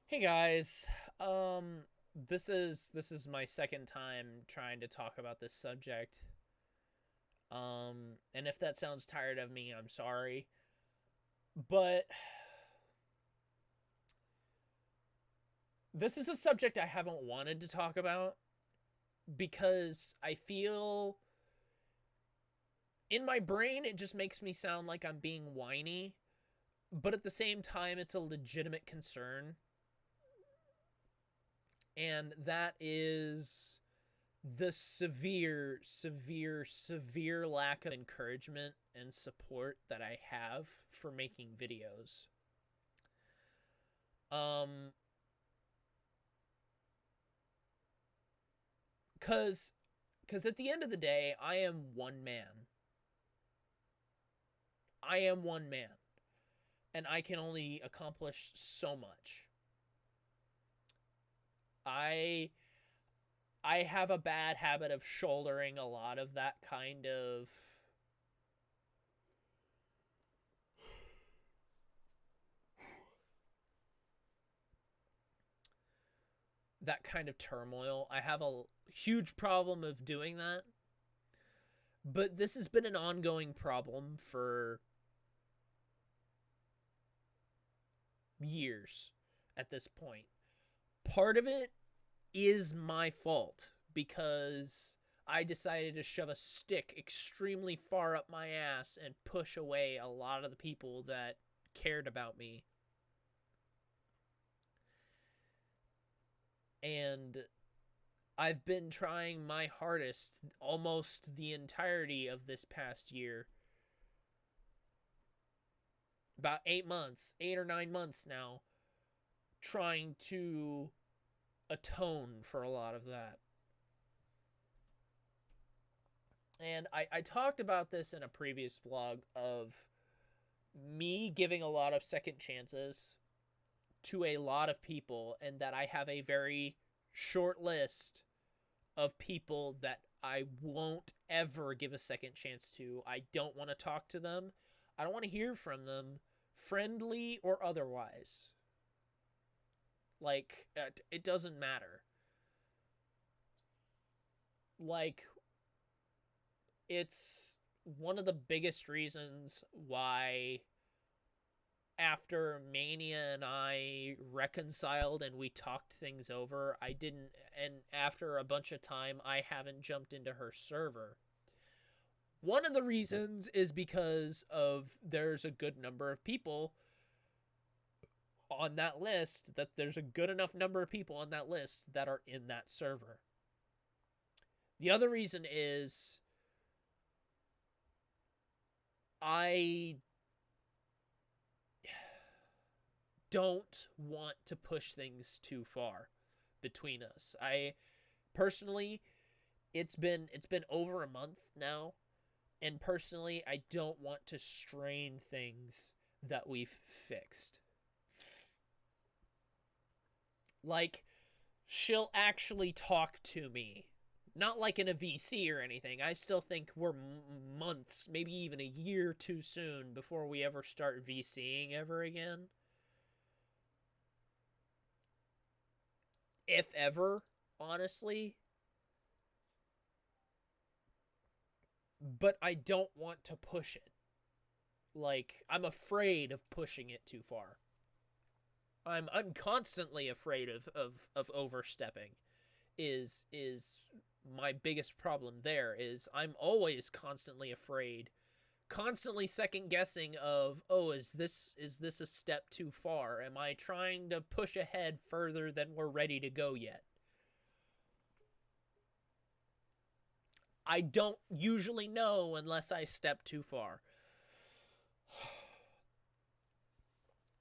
Hey guys, this is my second time trying to talk about this subject. And if that sounds tired of me, I'm sorry. But this is a subject I haven't wanted to talk about because I feel in my brain it just makes me sound like I'm being whiny, but at the same time it's a legitimate concern. And that is the severe lack of encouragement and support that I have for making videos. Um, cause, cause at the end of the day, I am one man. I am one man, and I can only accomplish so much. I I have a bad habit of shouldering a lot of that kind of turmoil. I have a huge problem of doing that. But this has been an ongoing problem for years at this point. Part of it is my fault because I decided to shove a stick extremely far up my ass and push away a lot of the people that cared about me. And I've been trying my hardest almost the entirety of this past year. About 8 months, 8 or 9 months now, trying to atone for a lot of that. And I talked about this in a previous vlog of me giving a lot of second chances to a lot of people, and that I have a very short list of people that I won't ever give a second chance to. I don't want to talk to them. I don't want to hear from them, friendly or otherwise. Like, it doesn't matter. Like, it's one of the biggest reasons why after Mania and I reconciled and we talked things over, I didn't, and after a bunch of time, I haven't jumped into her server. One of the reasons is because of there's a good number of people on that list, that there's a good enough number of people on that list that are in that server. The other reason is I don't want to push things too far between us. I personally, it's been over a month now, and personally I don't want to strain things that we've fixed. Like, she'll actually talk to me, not like in a VC or anything. I still think we're months, maybe even a year too soon before we ever start VCing ever again, if ever, honestly. But I don't want to push it. Like, I'm afraid of pushing it too far. I'm constantly afraid of overstepping. Is my biggest problem there is I'm always constantly afraid, constantly second guessing of, oh, is this a step too far? Am I trying to push ahead further than we're ready to go yet? I don't usually know unless I step too far.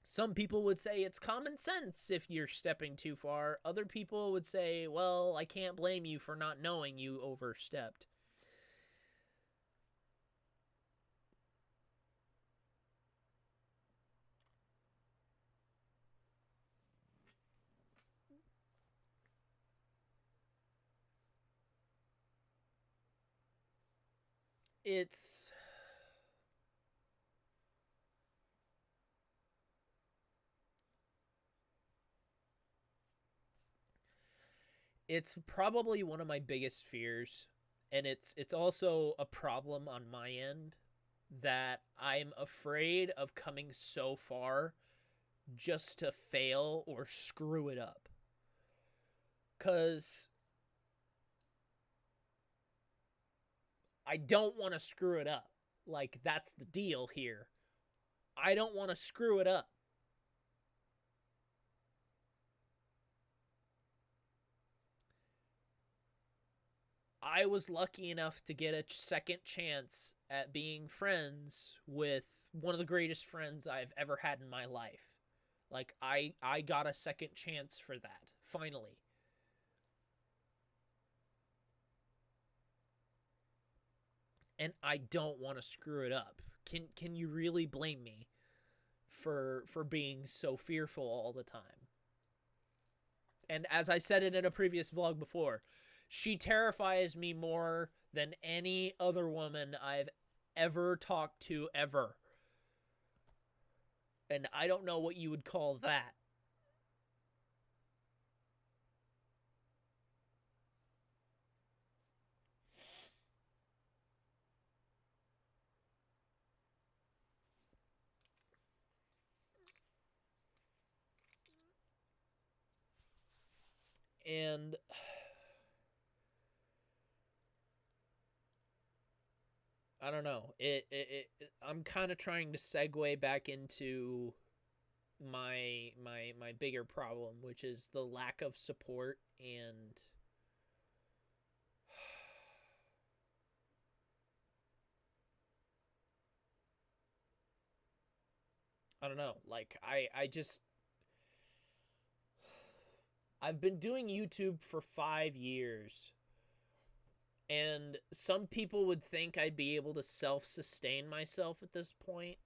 Some people would say it's common sense if you're stepping too far. Other people would say, well, I can't blame you for not knowing you overstepped. It's It's probably one of my biggest fears, and it's also a problem on my end that I'm afraid of coming so far just to fail or screw it up. Cuz I don't want to screw it up. Like, that's the deal here. I don't want to screw it up. I was lucky enough to get a second chance at being friends with one of the greatest friends I've ever had in my life. Like, I got a second chance for that, finally. And I don't want to screw it up. Can you really blame me for being so fearful all the time? And as I said it in a previous vlog before, she terrifies me more than any other woman I've ever talked to ever. And I don't know what you would call that. And I don't know. I'm kind of trying to segue back into my bigger problem, which is the lack of support. And I don't know. Like, I've been doing YouTube for 5 years, and some people would think I'd be able to self-sustain myself at this point.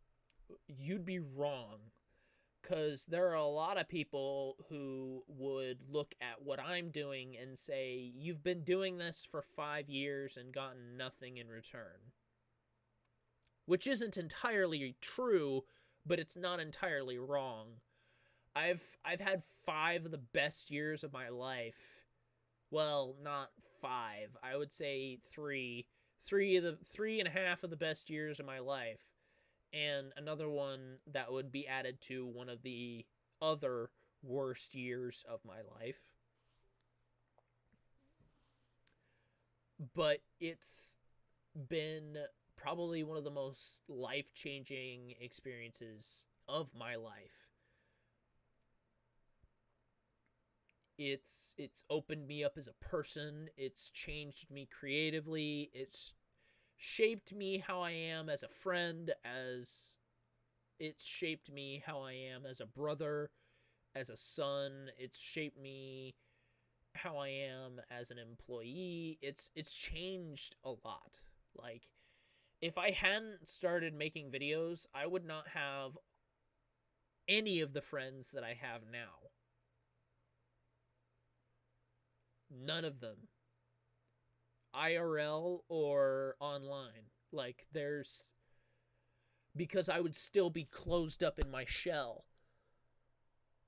You'd be wrong, because there are a lot of people who would look at what I'm doing and say, you've been doing this for 5 years and gotten nothing in return. Which isn't entirely true, but it's not entirely wrong. I've had 5 of the best years of my life. Well, not 5. I would say 3. 3.5 of the best years of my life, and another one that would be added to one of the other worst years of my life. But it's been probably one of the most life-changing experiences of my life. It's opened me up as a person. It's changed me creatively. It's shaped me how I am as a friend, as it's shaped me how I am as a brother, as a son. It's shaped me how I am as an employee. It's changed a lot. Like, if I hadn't started making videos, I would not have any of the friends that I have now. None of them. IRL or online. Like, because I would still be closed up in my shell.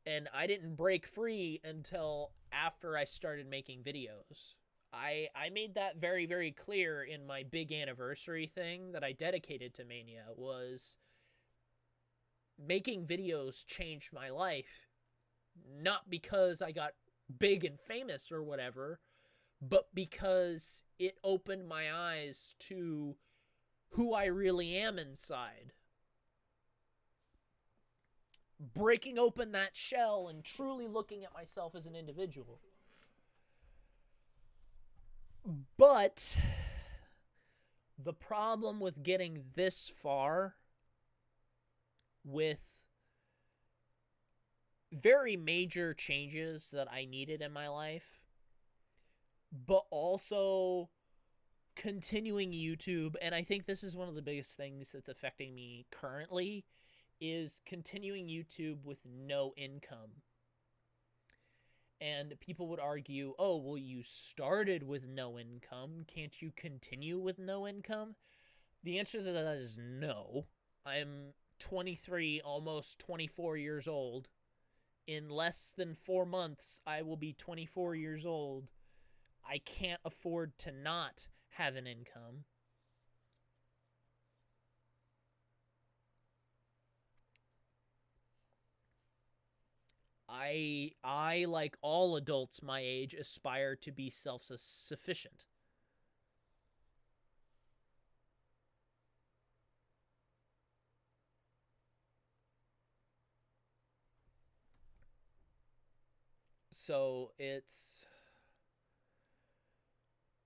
And I didn't break free until after I started making videos. I made that very, very clear in my big anniversary thing that I dedicated to Mania. Was making videos changed my life. Not because I got big and famous or whatever, but because it opened my eyes to who I really am inside. Breaking open that shell and truly looking at myself as an individual. But the problem with getting this far, with very major changes that I needed in my life, but also continuing YouTube, and I think this is one of the biggest things that's affecting me currently, is continuing YouTube with no income. And people would argue, oh, well, you started with no income. Can't you continue with no income? The answer to that is no. I'm 23, almost 24 years old. In less than 4 months, I will be 24 years old. I can't afford to not have an income. I like all adults my age aspire to be self-sufficient. So it's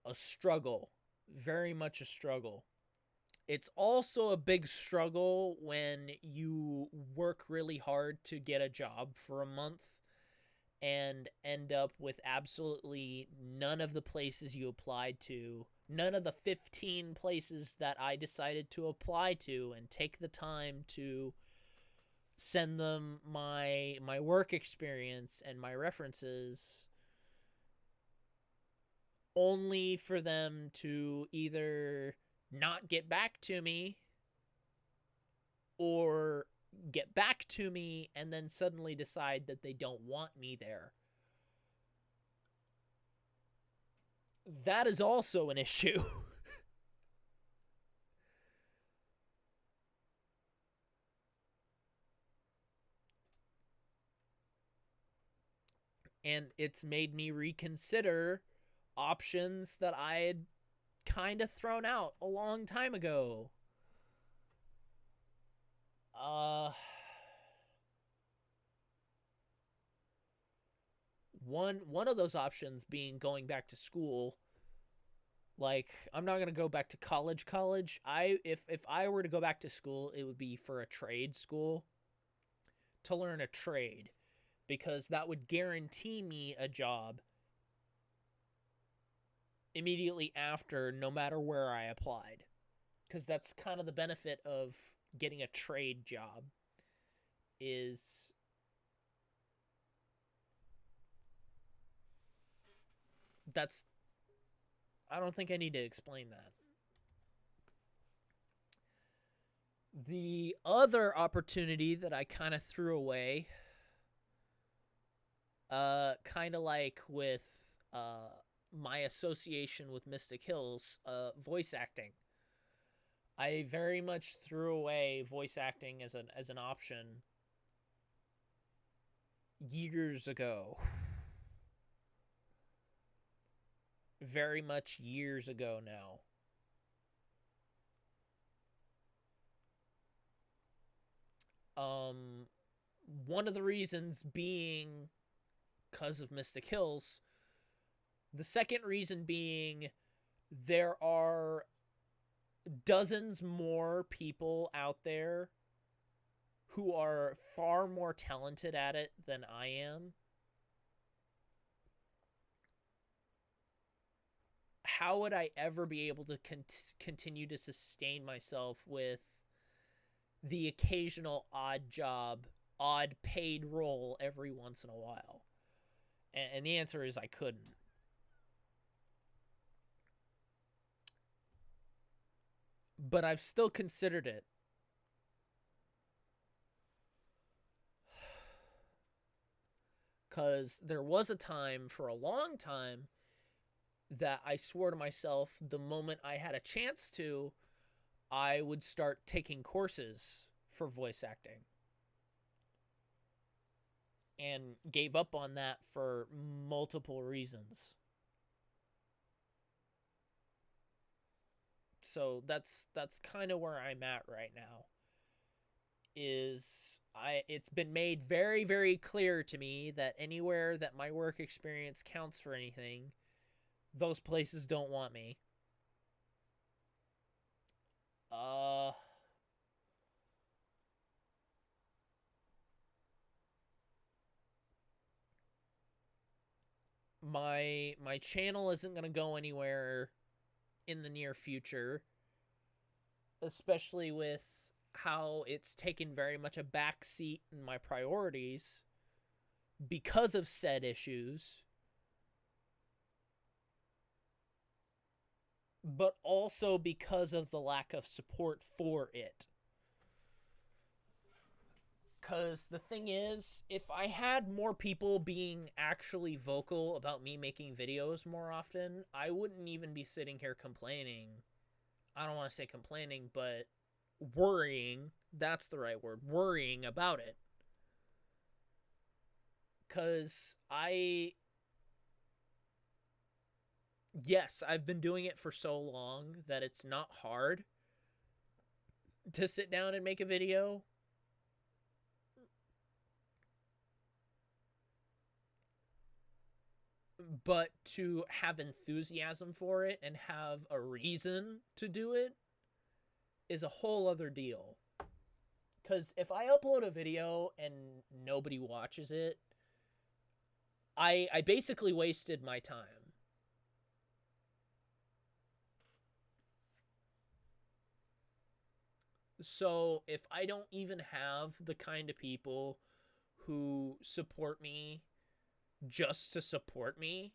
a struggle, very much a struggle. It's also a big struggle when you work really hard to get a job for a month and end up with absolutely none of the places you applied to, none of the 15 places that I decided to apply to, and take the time to send them my work experience and my references, only for them to either not get back to me or get back to me and then suddenly decide that they don't want me there. That is also an issue. And it's made me reconsider options that I had kind of thrown out a long time ago. Uh one of those options being going back to school. Like, I'm not going to go back to college. If I were to go back to school, it would be for a trade school to learn a trade, because that would guarantee me a job immediately after, no matter where I applied. Because that's kind of the benefit of getting a trade job, is that's I don't think I need to explain that. The other opportunity that I kind of threw away, kind of like with uh my association with Mystic Hills, voice acting. I very much threw away voice acting as an option years ago. Very much years ago now. Um, One of the reasons being because of Mystic Hills. The second reason being there are dozens more people out there who are far more talented at it than I am. How would I ever be able to continue to sustain myself with the occasional odd job, odd paid role every once in a while? And the answer is I couldn't. But I've still considered it. Because there was a time, for a long time, that I swore to myself the moment I had a chance to, I would start taking courses for voice acting. And gave up on that for multiple reasons. So that's kind of where I'm at right now. It's been made very, very clear to me that anywhere that my work experience counts for anything, those places don't want me. Uh my channel isn't going to go anywhere in the near future, especially with how it's taken very much a backseat in my priorities because of said issues, but also because of the lack of support for it. Because the thing is, if I had more people being actually vocal about me making videos more often, I wouldn't even be sitting here complaining. I don't want to say complaining, but worrying. That's the right word. Worrying about it. Because yes, I've been doing it for so long that it's not hard to sit down and make a video. But to have enthusiasm for it and have a reason to do it is a whole other deal. Because if I upload a video and nobody watches it, I basically wasted my time. So if I don't even have the kind of people who support me just to support me,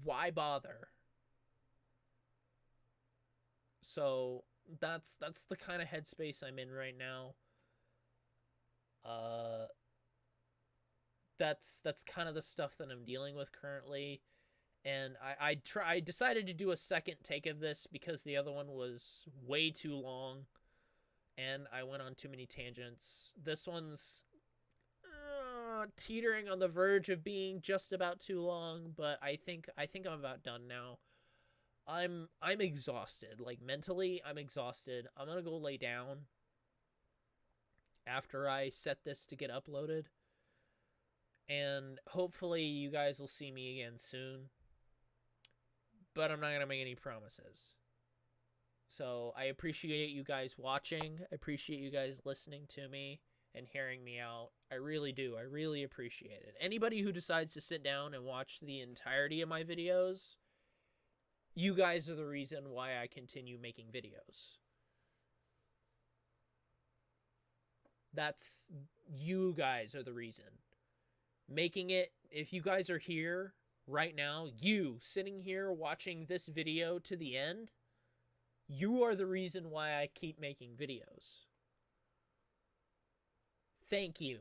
why bother? So that's the kind of headspace I'm in right now. Uh that's kind of the stuff that I'm dealing with currently. And I decided to do a second take of this because the other one was way too long and I went on too many tangents. This one's teetering on the verge of being just about too long, but I think I'm about done now. I'm exhausted. Like mentally, I'm exhausted. I'm going to go lay down after I set this to get uploaded. And hopefully you guys will see me again soon. But I'm not going to make any promises. So I appreciate you guys watching. I appreciate you guys listening to me and hearing me out. I really do. I really appreciate it. Anybody who decides to sit down and watch the entirety of my videos, you guys are the reason why I continue making videos. That's, you guys are the reason. Making it, if you guys are here right now, you sitting here watching this video to the end, you are the reason why I keep making videos. Thank you.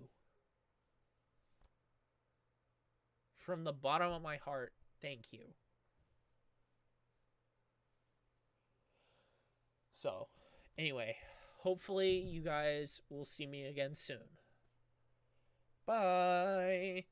From the bottom of my heart, thank you. So, anyway, hopefully you guys will see me again soon. Bye.